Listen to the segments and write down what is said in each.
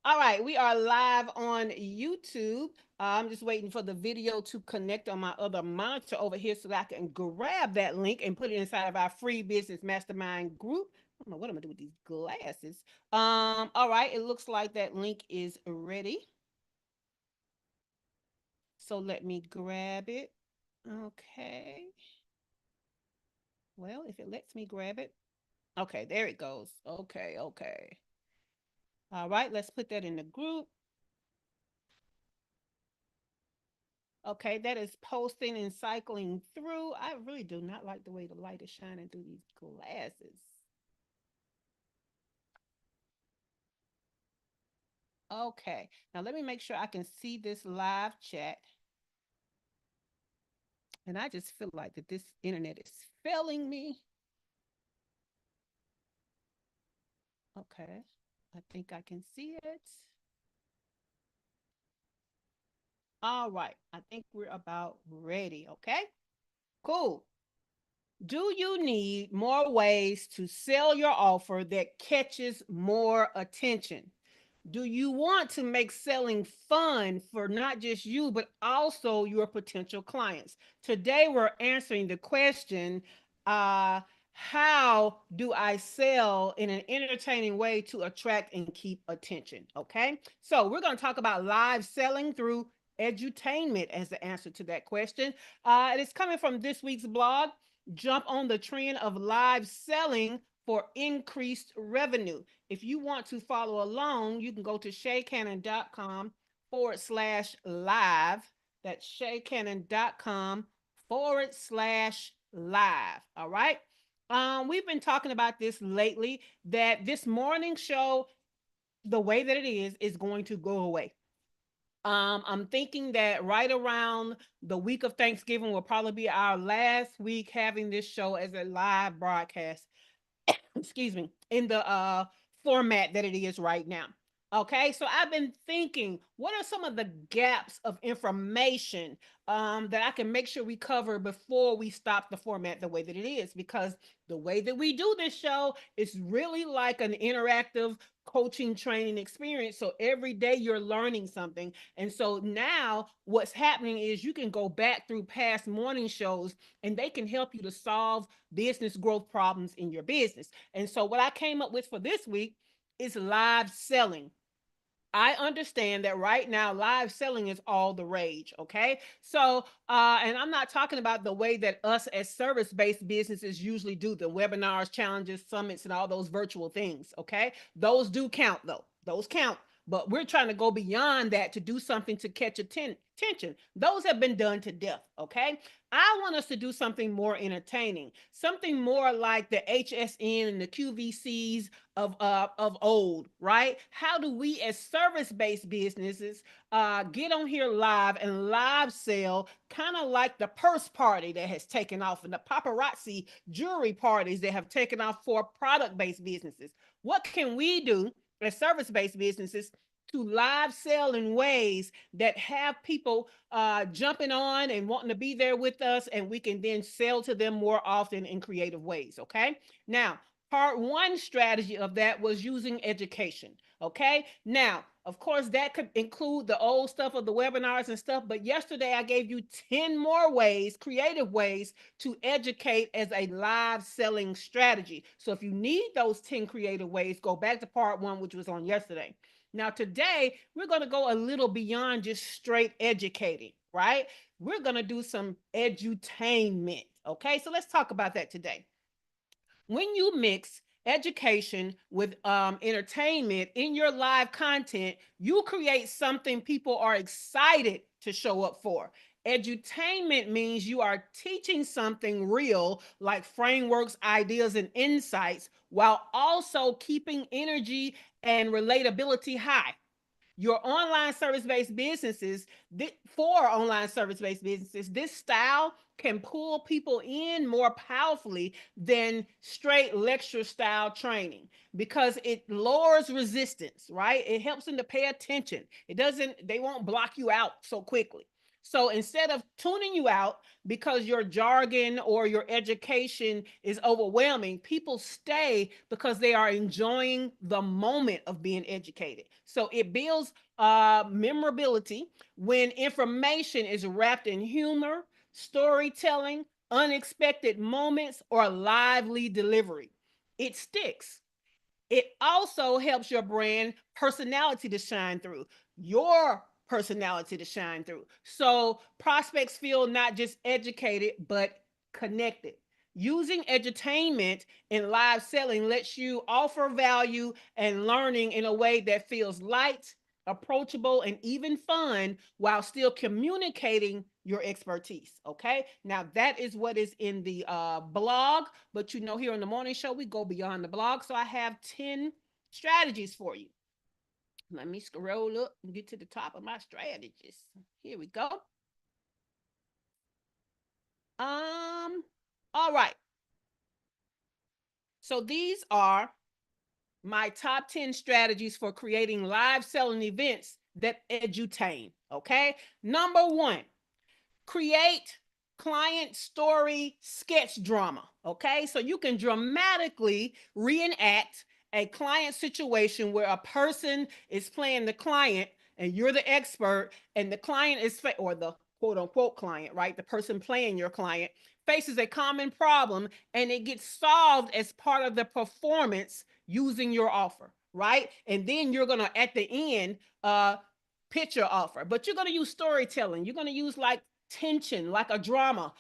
All right, we are live on YouTube. I'm just waiting for the video to connect on my other monitor over here so that I can grab that link and put it inside of our free business mastermind group. I don't know what I'm gonna do with these glasses. All right, it looks like that link is ready. So let me grab it. Okay. Well, if it lets me grab it. Okay, there it goes. Okay, okay. All right, let's put that in the group. Okay, that is posting and cycling through. I really do not like the way the light is shining through these glasses. Okay, now let me make sure I can see this live chat. And I just feel like that this internet is failing me. Okay, I think I can see it. All right, I think we're about ready. Okay, cool. Do you need more ways to sell your offer that catches more attention? Do you want to make selling fun for not just you, but also your potential clients? Today, we're answering the question how do I sell in an entertaining way to attract and keep attention? Okay, so we're going to talk about live selling through edutainment as the answer to that question. It is coming from this week's blog. Jump on the trend of live selling for increased revenue. If you want to follow along, you can go to shaycannon.com/live. That's shaycannon.com/live. All right. We've been talking about this lately that this morning show, the way that it is going to go away. I'm thinking that right around the week of Thanksgiving will probably be our last week having this show as a live broadcast. Excuse me, in the format that it is right now. Okay, so I've been thinking, what are some of the gaps of information that I can make sure we cover before we stop the format the way that it is? Because the way that we do this show is really like an interactive coaching training experience. So every day you're learning something. And so now what's happening is you can go back through past morning shows and they can help you to solve business growth problems in your business. And so what I came up with for this week is live selling. I understand that right now live selling is all the rage. Okay. So, and I'm not talking about the way that us as service based businesses usually do the webinars, challenges, summits, and all those virtual things. Okay. Those do count though. Those count. But we're trying to go beyond that to do something to catch attention. Those have been done to death. Okay. I want us to do something more entertaining, something more like the HSN and the QVCs of old, right? How do we as service-based businesses get on here live and live sell, kind of like the purse party that has taken off and the paparazzi jewelry parties that have taken off for product-based businesses? What can we do as service-based businesses to live sell in ways that have people jumping on and wanting to be there with us, and we can then sell to them more often in creative ways? Okay, now part one strategy of that was using education. Okay, now of course that could include the old stuff of the webinars and stuff, but yesterday I gave you 10 more ways, creative ways, to educate as a live selling strategy. So if you need those 10 creative ways, go back to part one, which was on yesterday. Now, today, we're going to go a little beyond just straight educating, right? We're going to do some edutainment. Okay, so let's talk about that today. When you mix education with entertainment in your live content, you create something people are excited to show up for. Edutainment means you are teaching something real, like frameworks, ideas, and insights, while also keeping energy and relatability high. Your online service-based businesses, for online service-based businesses, this style can pull people in more powerfully than straight lecture style training because it lowers resistance, right? It helps them to pay attention. It doesn't, they won't block you out so quickly. So instead of tuning you out because your jargon or your education is overwhelming, people stay because they are enjoying the moment of being educated. So it builds memorability when information is wrapped in humor, storytelling, unexpected moments, or lively delivery. It sticks. It also helps your brand personality to shine through, your personality to shine through. So prospects feel not just educated, but connected. Using edutainment in live selling lets you offer value and learning in a way that feels light, approachable, and even fun while still communicating your expertise. Okay. Now, that is what is in the blog. But here on the morning show, we go beyond the blog. So I have 10 strategies for you. Let me scroll up and get to the top of my strategies. Here we go. All right. So these are my top 10 strategies for creating live selling events that edutain. Okay. Number one, create client story sketch drama. Okay. So you can dramatically reenact a client situation where a person is playing the client and you're the expert, and the client is, or the quote unquote client, right? The person playing your client faces a common problem and it gets solved as part of the performance using your offer, right? And then you're going to, at the end, pitch your offer, but you're going to use storytelling. You're going to use like tension, like a drama.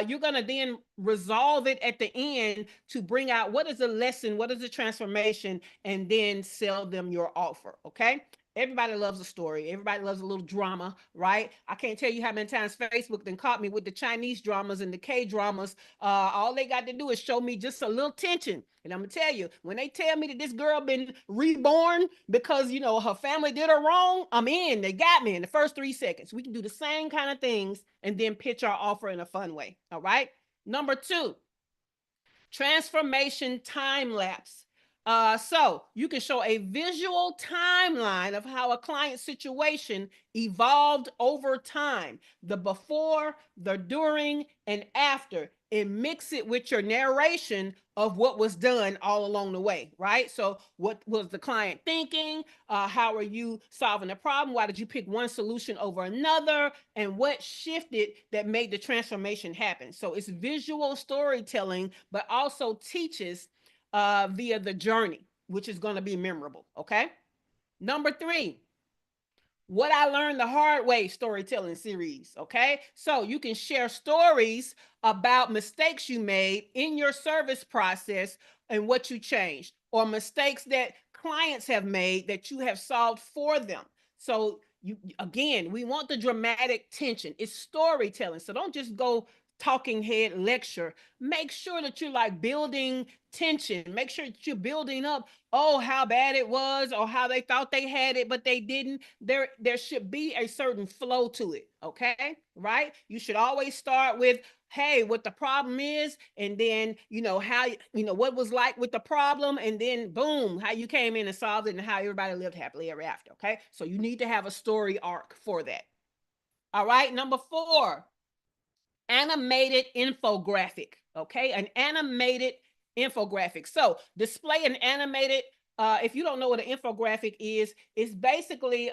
You're going to then resolve it at the end to bring out what is the lesson, what is the transformation, and then sell them your offer. Okay. Everybody loves a story. Everybody loves a little drama, right? I can't tell you how many times Facebook then caught me with the Chinese dramas and the K dramas. All they got to do is show me just a little tension. And I'm gonna tell you, when they tell me that this girl been reborn because her family did her wrong, I'm in. They got me in the first 3 seconds. We can do the same kind of things and then pitch our offer in a fun way. All right. Number two, transformation time lapse. So you can show a visual timeline of how a client situation evolved over time, the before, the during, and after, and mix it with your narration of what was done all along the way, right? So what was the client thinking? How are you solving the problem? Why did you pick one solution over another? And what shifted that made the transformation happen? So it's visual storytelling, but also teaches via the journey, which is going to be memorable. Okay. Number three, what I learned the hard way storytelling series. Okay. So you can share stories about mistakes you made in your service process and what you changed, or mistakes that clients have made that you have solved for them. So again, we want the dramatic tension. It's storytelling. So don't just go talking head lecture. Make sure that you're like building tension. Make sure that you're building up, oh, how bad it was, or how they thought they had it but they didn't. There should be a certain flow to it. Okay. Right. You should always start with, hey, what the problem is, and then how what was like with the problem, and then boom, how you came in and solved it, and how everybody lived happily ever after. Okay. So you need to have a story arc for that. All right. Number four, animated infographic. Okay, an animated infographic. So display an animated. If you don't know what an infographic is, it's basically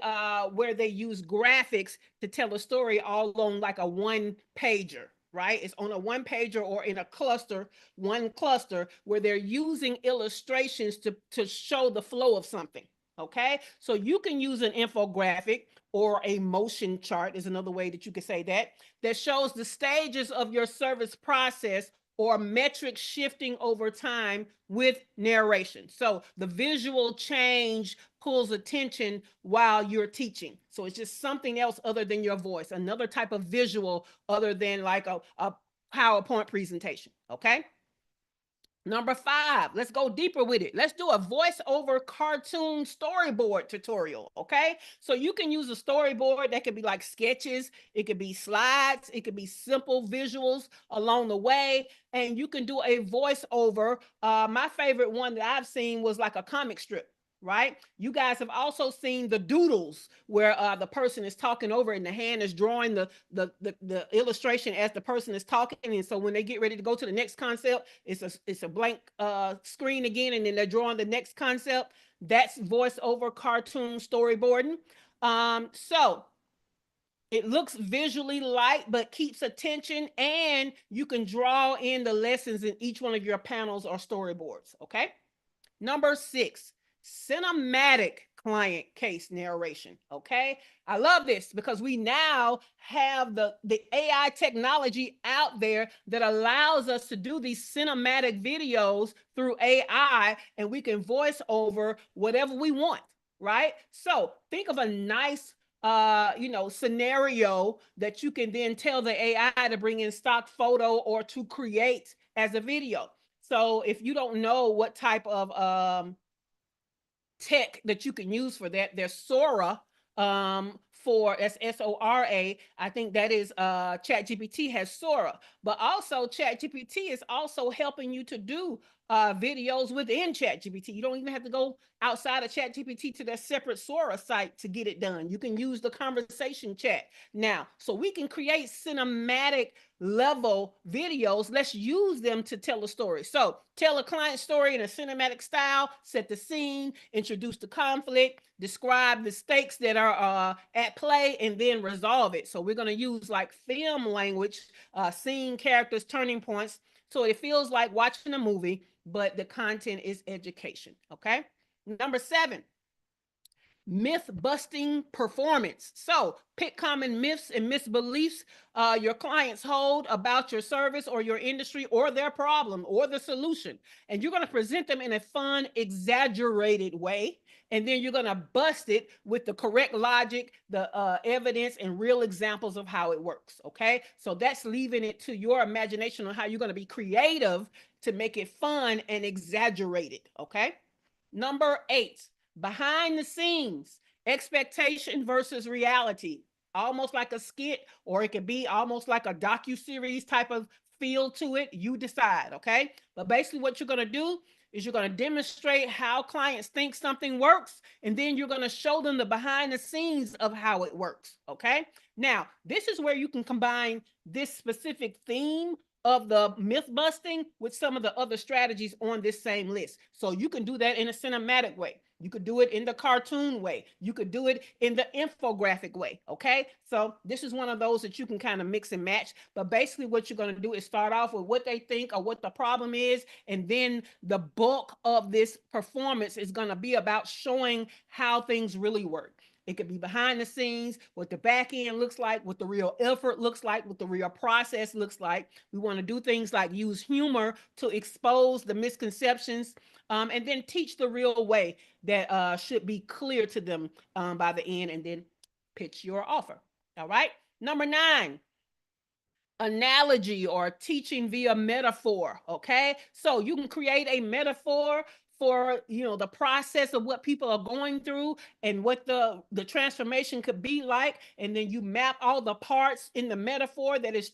where they use graphics to tell a story all on like a one pager, right? It's on a one pager or in a cluster, one cluster, where they're using illustrations to show the flow of something. Okay, so you can use an infographic, or a motion chart is another way that you could say that, that shows the stages of your service process or metrics shifting over time with narration. So the visual change pulls attention while you're teaching. So it's just something else other than your voice, another type of visual other than like a PowerPoint presentation. Okay. Number five, let's go deeper with it. Let's do a voiceover cartoon storyboard tutorial. Okay. So you can use a storyboard that could be like sketches, it could be slides, it could be simple visuals along the way, and you can do a voiceover. My favorite one that I've seen was like a comic strip. right? You guys have also seen the doodles where the person is talking over it and the hand is drawing the illustration as the person is talking. And so when they get ready to go to the next concept, it's a blank screen again, and then they're drawing the next concept. That's voiceover cartoon storyboarding. So it looks visually light, but keeps attention, and you can draw in the lessons in each one of your panels or storyboards. Okay. Number 6, cinematic client case narration. Okay. I love this because we now have the AI technology out there that allows us to do these cinematic videos through AI, and we can voice over whatever we want, right? So think of a nice scenario that you can then tell the AI to bring in stock photo or to create as a video. So if you don't know what type of tech that you can use for that, there's Sora, for SORA. I think that is ChatGPT has Sora, but also ChatGPT is also helping you to do videos within ChatGPT. You don't even have to go outside of ChatGPT to their separate Sora site to get it done. You can use the conversation chat now, so we can create cinematic level videos. Let's use them to tell a story. So tell a client story in a cinematic style, set the scene, introduce the conflict, describe the stakes that are at play, and then resolve it. So we're going to use like film language, scene, characters, turning points. So it feels like watching a movie, but the content is education. Okay. Number 7, myth busting performance. So pick common myths and misbeliefs your clients hold about your service or your industry or their problem or the solution. And you're going to present them in a fun, exaggerated way. And then you're going to bust it with the correct logic, the evidence, and real examples of how it works. Okay. So that's leaving it to your imagination on how you're going to be creative to make it fun and exaggerated. Okay. Number 8, behind the scenes, expectation versus reality. Almost like a skit, or it could be almost like a docu-series type of feel to it. You decide, okay? But basically what you're going to do is you're going to demonstrate how clients think something works, and then you're going to show them the behind the scenes of how it works, okay? Now, this is where you can combine this specific theme of the myth busting with some of the other strategies on this same list. So you can do that in a cinematic way. You could do it in the cartoon way. You could do it in the infographic way. Okay. So this is one of those that you can kind of mix and match. But basically, what you're going to do is start off with what they think or what the problem is. And then the bulk of this performance is going to be about showing how things really work. It could be behind the scenes, what the back end looks like, what the real effort looks like, what the real process looks like. We want to do things like use humor to expose the misconceptions, and then teach the real way that should be clear to them by the end, and then pitch your offer. All right. Number 9, analogy or teaching via metaphor. Okay. So you can create a metaphor for the process of what people are going through and what the transformation could be like, and then you map all the parts in the metaphor that is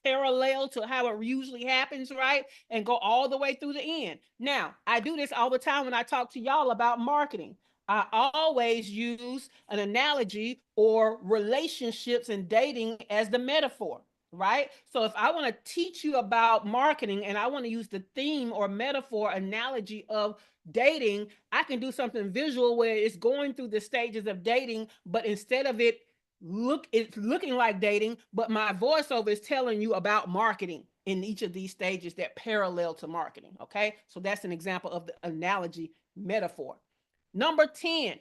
parallel to how it usually happens, right? And go all the way through the end. Now, I do this all the time when I talk to y'all about marketing. I always use an analogy or relationships and dating as the metaphor, right? So if I want to teach you about marketing and I want to use the theme or metaphor analogy of dating, I can do something visual where it's going through the stages of dating, but instead of it's looking like dating, but my voiceover is telling you about marketing in each of these stages that parallel to marketing. Okay. So that's an example of the analogy metaphor. Number 10,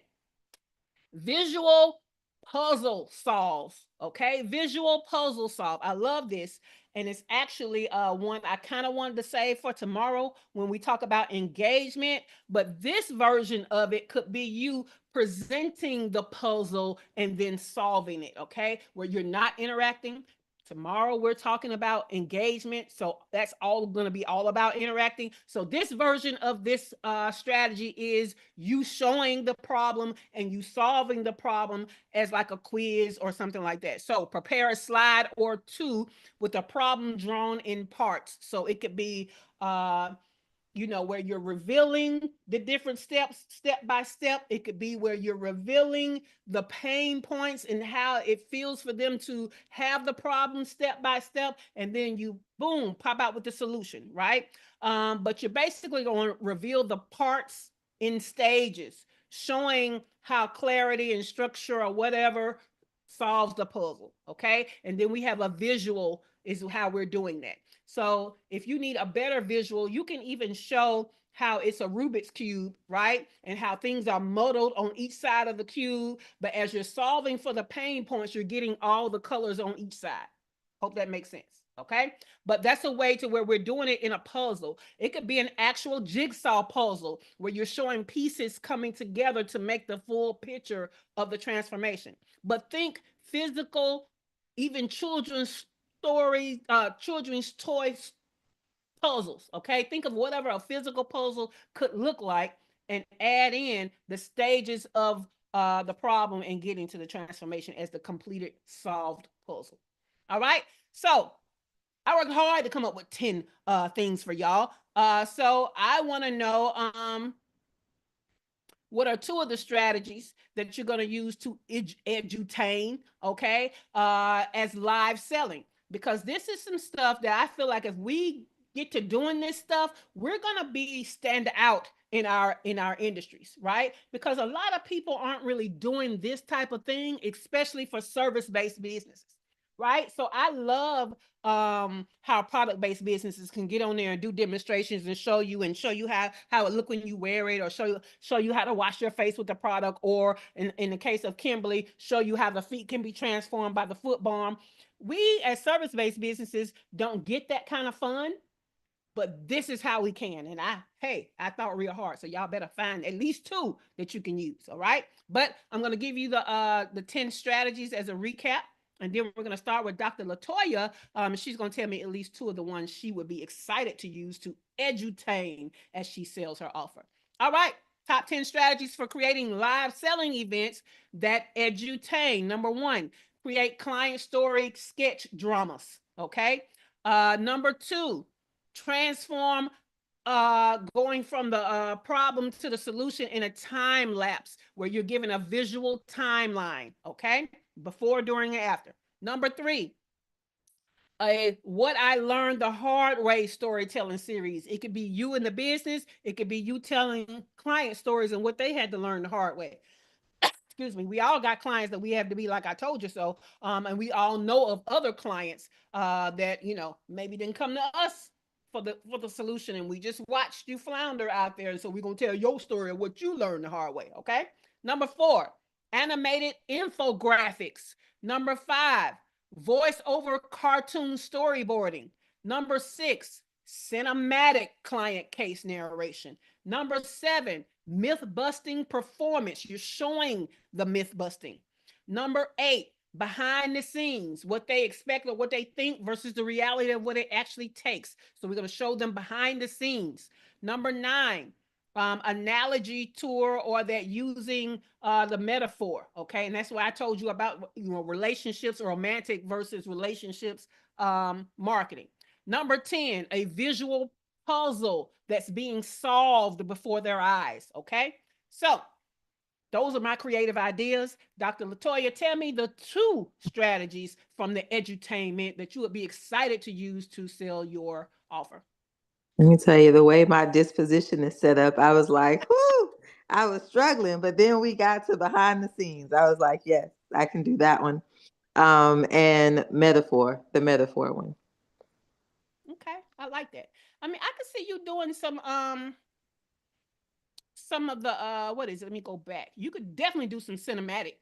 visual puzzle solves. Okay, visual puzzle solve. I love this. And it's actually one I kind of wanted to save for tomorrow when we talk about engagement. But this version of it could be you presenting the puzzle and then solving it. Okay, where you're not interacting. Tomorrow we're talking about engagement. So that's all going to be all about interacting. So this version of this strategy is you showing the problem and you solving the problem as like a quiz or something like that. So prepare a slide or two with a problem drawn in parts. So it could be where you're revealing the different steps, step by step. It could be where you're revealing the pain points and how it feels for them to have the problem step by step, and then you boom pop out with the solution, right? But you're basically going to reveal the parts in stages, showing how clarity and structure or whatever solves the puzzle. Okay, and then we have a visual is how we're doing that. So if you need a better visual, you can even show how it's a Rubik's cube, right? And how things are modeled on each side of the cube. But as you're solving for the pain points, you're getting all the colors on each side. Hope that makes sense. Okay. But that's a way to where we're doing it in a puzzle. It could be an actual jigsaw puzzle where you're showing pieces coming together to make the full picture of the transformation. But think physical, even children's stories, children's toys puzzles. Okay, think of whatever a physical puzzle could look like, and add in the stages of the problem and getting to the transformation as the completed solved puzzle. All right, so I worked hard to come up with 10 things for y'all. So I want to know what are two of the strategies that you're going to use to edutain, okay, as live selling? Because this is some stuff that I feel like if we get to doing this stuff, we're going to be stand out in our industries, right? Because a lot of people aren't really doing this type of thing, especially for service-based businesses, right? So I love how product-based businesses can get on there and do demonstrations and show you how it look when you wear it, or show you how to wash your face with the product, or in the case of Kimberly, show you how the feet can be transformed by the foot balm. We as service-based businesses don't get that kind of fun, but this is how we can. And I thought real hard, so y'all better find at least two that you can use. All right, but I'm going to give you the 10 strategies as a recap, and then we're going to start with Dr. Latoya. She's going to tell me at least two of the ones she would be excited to use to edutain as she sells her offer. All right, top 10 strategies for creating live selling events that edutain. Number one, create client story sketch dramas. Okay. Number two, transform going from the problem to the solution in a time lapse where you're given a visual timeline, okay, before, during, and after. Number three, a what I learned the hard way storytelling series. It could be you in the business, it could be you telling client stories and what they had to learn the hard way. Excuse me, we all got clients that we have to be like I told you so, and we all know of other clients that maybe didn't come to us for the solution, and we just watched you flounder out there, and so we're gonna tell your story of what you learned the hard way. Okay. Number four, animated infographics. Number five, voice over cartoon storyboarding. Number six, cinematic client case narration. Number seven, myth busting performance. You're showing the myth busting. Number eight, behind the scenes, what they expect or what they think versus the reality of what it actually takes. So we're going to show them behind the scenes. Number nine, analogy tour, or that using the metaphor. Okay, and that's why I told you about relationships, romantic versus relationships marketing. Number 10, a visual puzzle that's being solved before their eyes. Okay, so those are my creative ideas. Dr. Latoya, tell me the two strategies from the edutainment that you would be excited to use to sell your offer. Let me tell you, the way my disposition is set up, I was like, whoo, I was struggling. But then we got to behind the scenes. I was like, yes, I can do that one. And metaphor, the metaphor one. Okay, I like that. I mean, I can see you doing some of the what is it? Let me go back. You could definitely do some cinematic.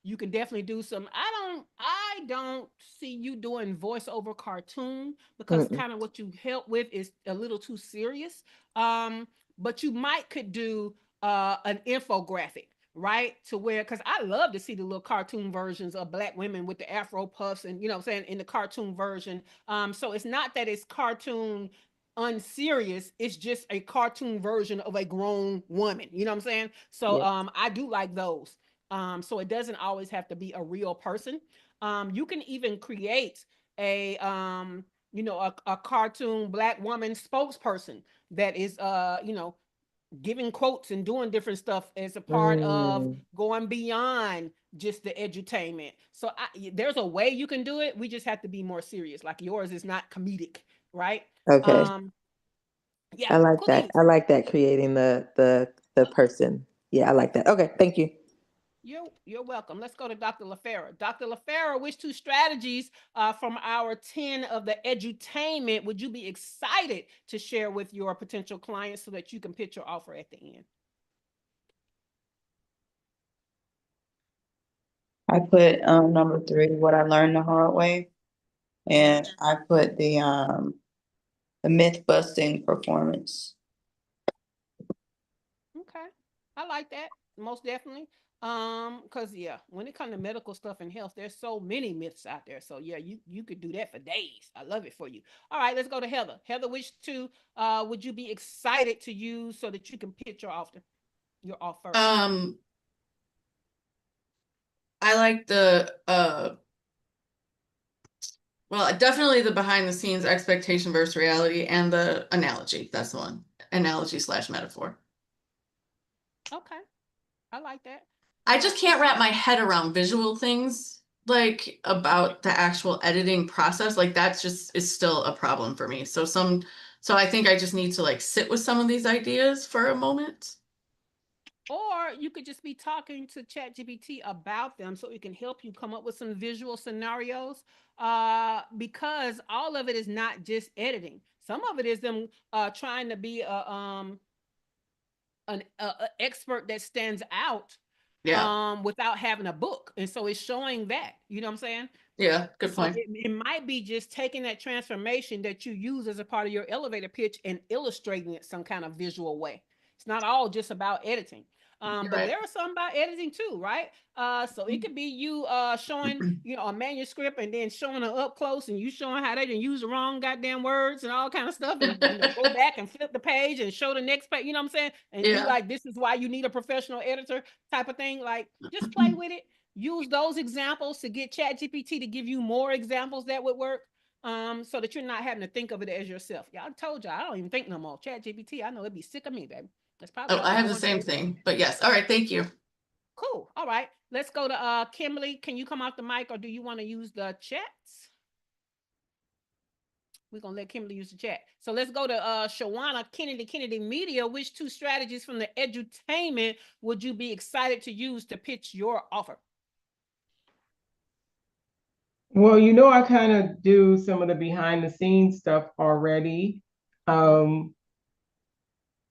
You can definitely do some. I don't see you doing voiceover cartoon, because Mm-mm. kind of what you help with is a little too serious. Um, but you might could do an infographic, right? To where, because I love to see the little cartoon versions of black women with the afro puffs, and what I'm saying, in the cartoon version. So it's not that it's cartoon unserious, it's just a cartoon version of a grown woman, what I'm saying? So Yeah. I do like those. So it doesn't always have to be a real person. You can even create a a cartoon black woman spokesperson that is giving quotes and doing different stuff as a part of Mm, going beyond just the edutainment. So there's a way you can do it. We just have to be more serious. Like yours is not comedic, right? okay. Um, yeah, I like that. please. I like that, creating the person. Yeah, I like that. Okay, thank you. You're welcome. Let's go to Dr. LaFera. Dr. LaFera, which two strategies from our 10 of the edutainment would you be excited to share with your potential clients so that you can pitch your offer at the end? I put number 3, what I learned the hard way, and I put the myth busting performance. Okay. I like that. Most definitely. Because yeah, when it comes to medical stuff and health, there's so many myths out there. So yeah, you could do that for days. I love it for you. All right, let's go to Heather. Heather, which two would you be excited to use so that you can pitch your offer? I like the well, definitely the behind the scenes expectation versus reality and the analogy. That's the one. Analogy/metaphor. Okay. I like that. I just can't wrap my head around visual things like about the actual editing process. Like that's just is still a problem for me. So I think I just need to like sit with some of these ideas for a moment. Or you could just be talking to ChatGPT about them so it can help you come up with some visual scenarios. Because all of it is not just editing. Some of it is them trying to be an expert that stands out Yeah. without having a book. And so it's showing that. You know what I'm saying? Yeah, good So point. it might be just taking that transformation that you use as a part of your elevator pitch and illustrating it some kind of visual way. It's not all just about editing. You're But right. there are some about editing too, right? So it could be you showing, a manuscript and then showing it up close and you showing how they didn't use the wrong goddamn words and all kind of stuff and go back and flip the page and show the next page, you know what I'm saying? And be Yeah. like, this is why you need a professional editor type of thing. Like just play with it. Use those examples to get ChatGPT to give you more examples that would work. So that you're not having to think of it as yourself. Yeah, I told you I don't even think no more. ChatGPT, I know it'd be sick of me, baby. That's probably Oh, why I've I been have the going same crazy. thing. But yes. All right, thank you. Cool. All right. Let's go to Kimberly. Can you come off the mic or do you want to use the chats? We're gonna let Kimberly use the chat. So let's go to Shawana Kennedy Media. Which two strategies from the edutainment would you be excited to use to pitch your offer? Well, I kind of do some of the behind the scenes stuff already.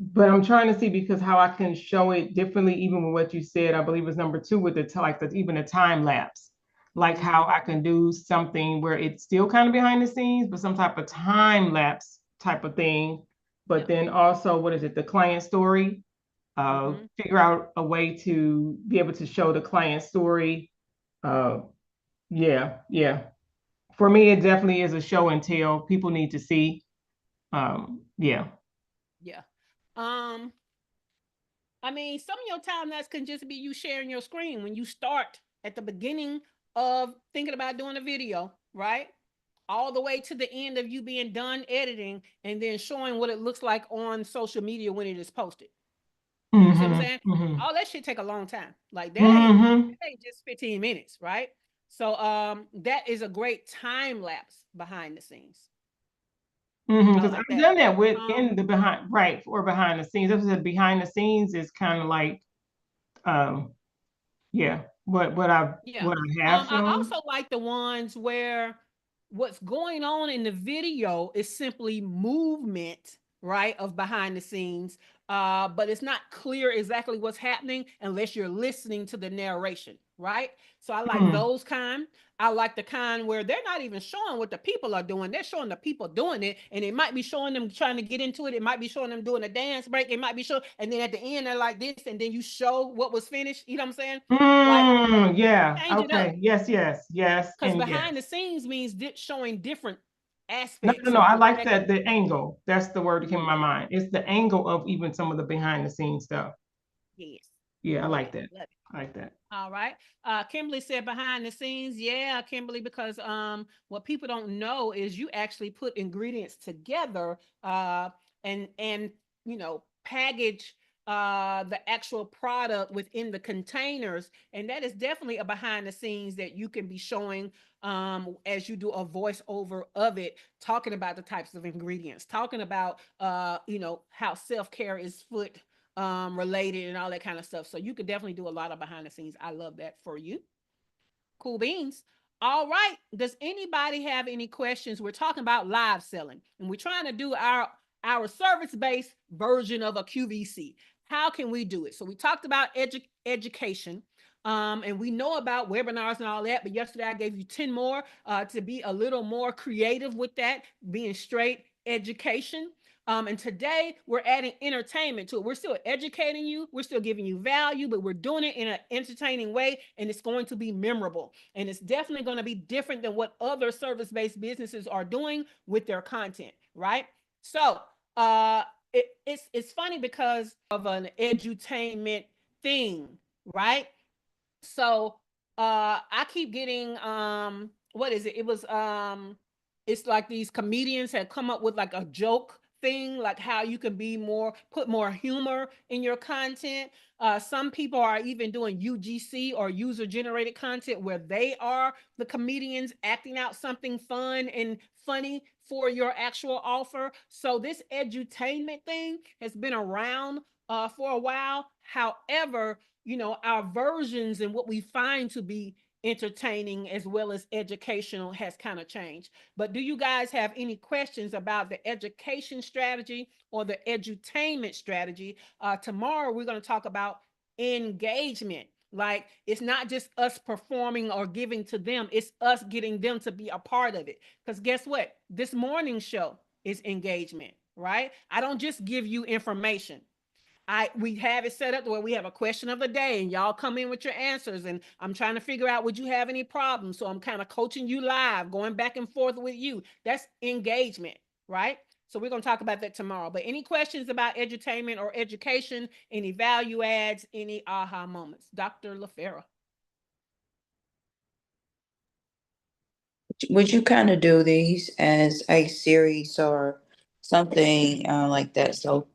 But I'm trying to see because how I can show it differently, even with what you said. I believe it's number 2 with even a time lapse, like how I can do something where it's still kind of behind the scenes, but some type of time lapse type of thing. But then also, what is it? The client story. Figure out a way to be able to show the client story. Yeah. For me, it definitely is a show and tell. People need to see. Yeah. Yeah. Um, I mean, some of your time lapse can just be you sharing your screen when you start at the beginning of thinking about doing a video, right? All the way to the end of you being done editing and then showing what it looks like on social media when it is posted. You see what I'm Mm-hmm. saying? Mm-hmm. All that shit take a long time. Like Mm-hmm. that ain't just 15 minutes, right? So that is a great time lapse behind the scenes. I Because like I've that. done that with Um in the behind, right, or behind the scenes. This is behind the scenes is kind of like, um, yeah, Yeah. what I have I shown. also like the ones where what's going on in the video is simply movement, right, of behind the scenes. But it's not clear exactly what's happening unless you're listening to the narration, right? So I like Mm. those kind. I like the kind where they're not even showing what the people are doing. They're showing the people doing it, and it might be showing them trying to get into it. It might be showing them doing a dance break. It might be showing, and then at the end they're like this, and then you show what was finished. You know what I'm saying? Like Yeah. change it up Okay. Yes, because and behind the yes. scenes means showing different No, no, aspects no. of I what's like actually. that, the angle. That's the word that came in Mm, my mind. It's the angle of even some of the behind the scenes stuff. yes, Yeah, I love like it, that. love it. like that. All right. Kimberly said behind the scenes. Yeah, Kimberly, because what people don't know is you actually put ingredients together and package the actual product within the containers. And that is definitely a behind the scenes that you can be showing as you do a voiceover of it, talking about the types of ingredients, talking about how self-care is foot related and all that kind of stuff. So you could definitely do a lot of behind the scenes. I love that for you. Cool beans. All right. Does anybody have any questions? We're talking about live selling, and we're trying to do our service-based version of a QVC. How can we do it? So we talked about education. And we know about webinars and all that, but yesterday I gave you 10 more to be a little more creative with that, being straight education. And today we're adding entertainment to it. We're still educating you, we're still giving you value, but we're doing it in an entertaining way, and it's going to be memorable. And it's definitely going to be different than what other service-based businesses are doing with their content, right? So it's funny because of an edutainment thing, right? So I keep getting what is it? It's like these comedians have come up with like a joke thing, like how you can be put more humor in your content. Some people are even doing UGC or user generated content where they are the comedians acting out something fun and funny for your actual offer. So this edutainment thing has been around for a while. However, our versions and what we find to be entertaining as well as educational has kind of changed. But do you guys have any questions about the education strategy or the edutainment strategy? Tomorrow we're going to talk about engagement. Like, it's not just us performing or giving to them, it's us getting them to be a part of it. Because guess what? This morning show is engagement, right? I don't just give you information. We have it set up where we have a question of the day and y'all come in with your answers, and I'm trying to figure out, would you have any problems? So I'm kind of coaching you live, going back and forth with you. That's engagement, right? So we're going to talk about that tomorrow. But any questions about edutainment or education, any value adds, any aha moments? Dr. LaFera. Would you kind of do these as a series or something like that? So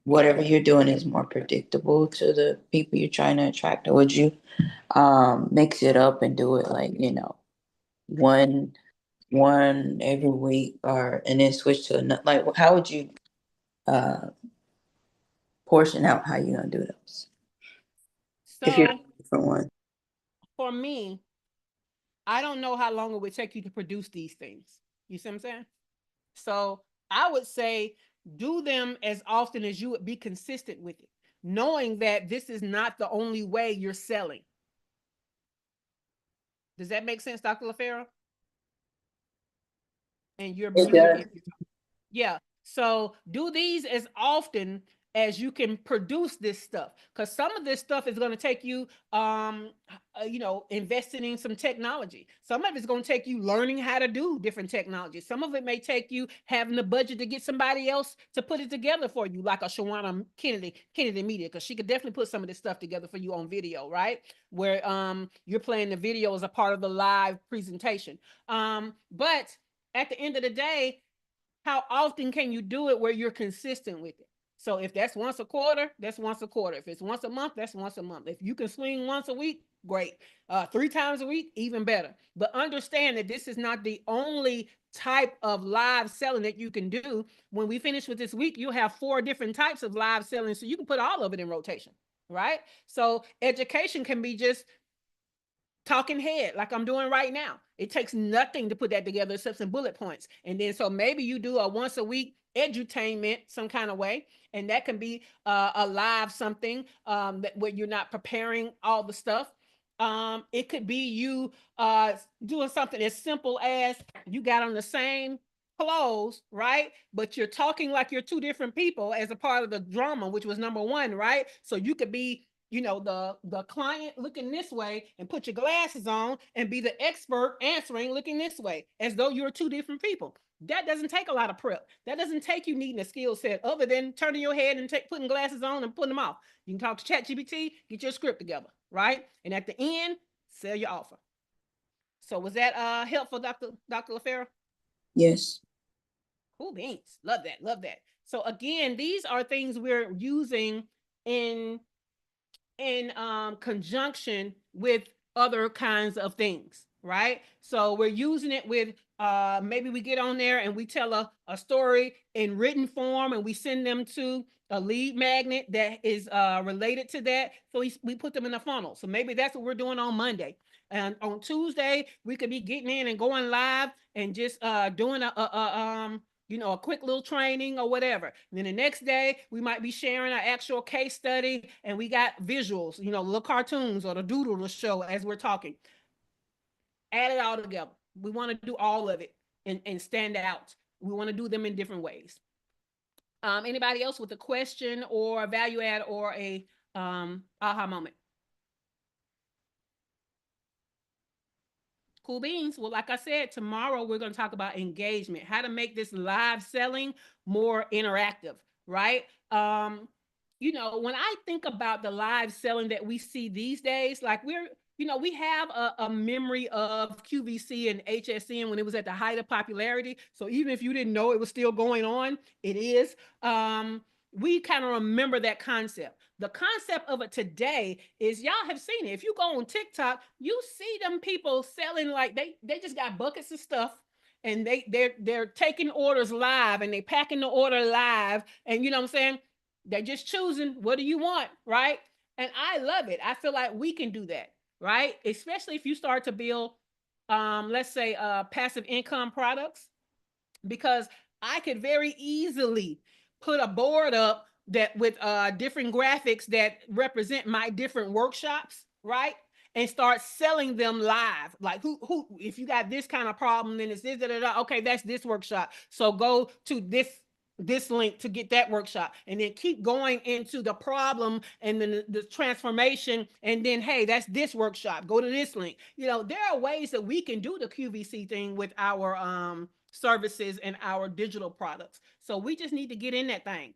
whatever you're doing is more predictable to the people you're trying to attract, or would you mix it up and do it like, one every week, or and then switch to another? Like, how would you portion out how you're gonna do those if you're So different one? for me, I don't know how long it would take you to produce these things. You see what I'm saying? So I would say do them as often as you would be consistent with it, knowing that this is not the only way you're selling. Does that make sense, Dr. LaFera? And you're It muted does. if you're talking. Yeah. So do these as often as you can produce this stuff, because some of this stuff is going to take you investing in some technology. Some of it's going to take you learning how to do different technologies. Some of it may take you having the budget to get somebody else to put it together for you, like a Shawana Kennedy Media, because she could definitely put some of this stuff together for you on video, right? Where you're playing the video as a part of the live presentation. But at the end of the day, how often can you do it where you're consistent with it? So if that's once a quarter, that's once a quarter. If it's once a month, that's once a month. If you can swing once a week, great. 3 times a week, even better. But understand that this is not the only type of live selling that you can do. When we finish with this week, you'll have 4 different types of live selling, so you can put all of it in rotation, right? So education can be just talking head like I'm doing right now. It takes nothing to put that together except some bullet points. And then so maybe you do a once a week edutainment some kind of way, and that can be a live something where you're not preparing all the stuff. It could be you doing something as simple as you got on the same clothes, right? But you're talking like you're 2 different people as a part of the drama, which was number 1, right? So you could be the client looking this way and put your glasses on and be the expert answering looking this way, as though you're 2 different people. That doesn't take a lot of prep. That doesn't take you needing a skill set other than turning your head and putting glasses on and putting them off. You can talk to ChatGPT, get your script together. right? And at the end, sell your offer. So was that helpful, Dr. LaFera? Yes. Cool beans. Love that. Love that. So again, these are things we're using in conjunction with other kinds of things, right? So we're using it with maybe we get on there and we tell a story in written form and we send them to a lead magnet that is related to that. So we put them in a funnel. So maybe that's what we're doing on Monday. And on Tuesday, we could be getting in and going live and just doing a quick little training or whatever. And then the next day, we might be sharing an actual case study and we got visuals, little cartoons or the doodle to show as we're talking. Add it all together. We want to do all of it and stand out. We want to do them in different ways. Anybody else with a question or a value add or a aha moment? Cool beans. Well, like I said, tomorrow we're going to talk about engagement, how to make this live selling more interactive, right? When I think about the live selling that we see these days, like we have a memory of QVC and HSN when it was at the height of popularity. So even if you didn't know it was still going on, it is. We kind of remember that concept. The concept of it today is y'all have seen it. If you go on TikTok, you see them people selling like they just got buckets of stuff and they're taking orders live and they packing the order live and you know what I'm saying? They're just choosing what do you want, right? And I love it. I feel like we can do that, right? Especially if you start to build let's say passive income products because I could very easily put a board up that with different graphics that represent my different workshops, right? And start selling them live. Like who if you got this kind of problem, then it's this, da, da, da. Okay, that's this workshop. So go to this link to get that workshop and then keep going into the problem and then the transformation and then hey that's this workshop go to this link. There are ways that we can do the QVC thing with our services and our digital products. So we just need to get in that thing.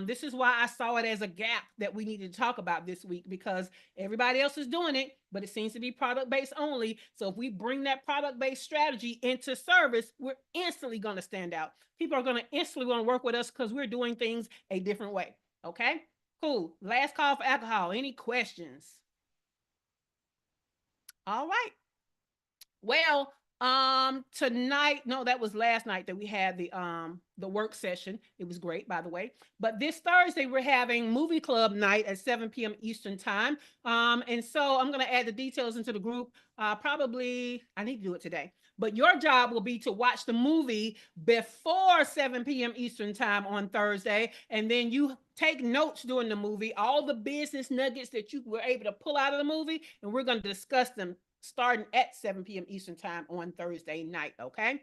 This is why I saw it as a gap that we need to talk about this week because everybody else is doing it, but it seems to be product based only. So if we bring that product based strategy into service, we're instantly going to stand out. People are going to instantly want to work with us because we're doing things a different way. Okay, cool. Last call for alcohol. Any questions? All right. Well, tonight, no, that was last night that we had the work session. It was great, by the way. But this Thursday we're having movie club night at 7 p.m. Eastern time. And so I'm gonna add the details into the group. Probably I need to do it today. But your job will be to watch the movie before 7 p.m. Eastern time on Thursday, and then you take notes during the movie, all the business nuggets that you were able to pull out of the movie, and we're going to discuss them starting at 7 p.m. Eastern time on Thursday night. Okay.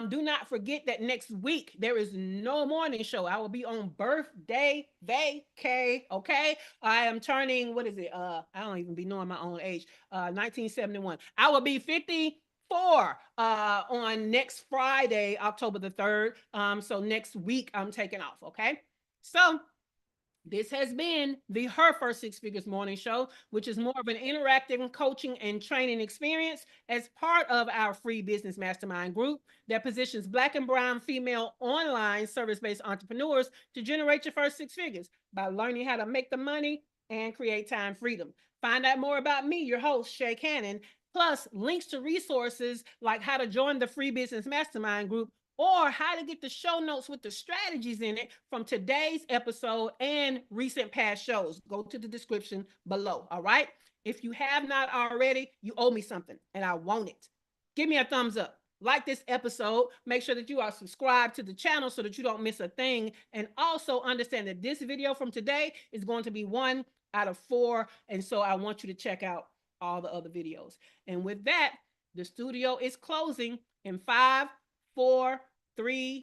Do not forget that next week there is no morning show. I will be on birthday vacay. Okay. I am turning, what is it? I don't even be knowing my own age. 1971. I will be 54 on next Friday, October the 3rd. So next week I'm taking off. Okay. So this has been the Her First Six Figures Morning Show, which is more of an interactive coaching and training experience as part of our free business mastermind group that positions Black and Brown female online service-based entrepreneurs to generate your first six figures by learning how to make the money and create time freedom. Find out more about me, your host, Shay Cannon, plus links to resources like how to join the free business mastermind group or how to get the show notes with the strategies in it from today's episode and recent past shows. Go to the description below. All right. If you have not already, you owe me something and I want it. Give me a thumbs up. Like this episode. Make sure that you are subscribed to the channel so that you don't miss a thing. And also understand that this video from today is going to be 1 out of 4. And so I want you to check out all the other videos. And with that, the studio is closing in 5, 4, 3,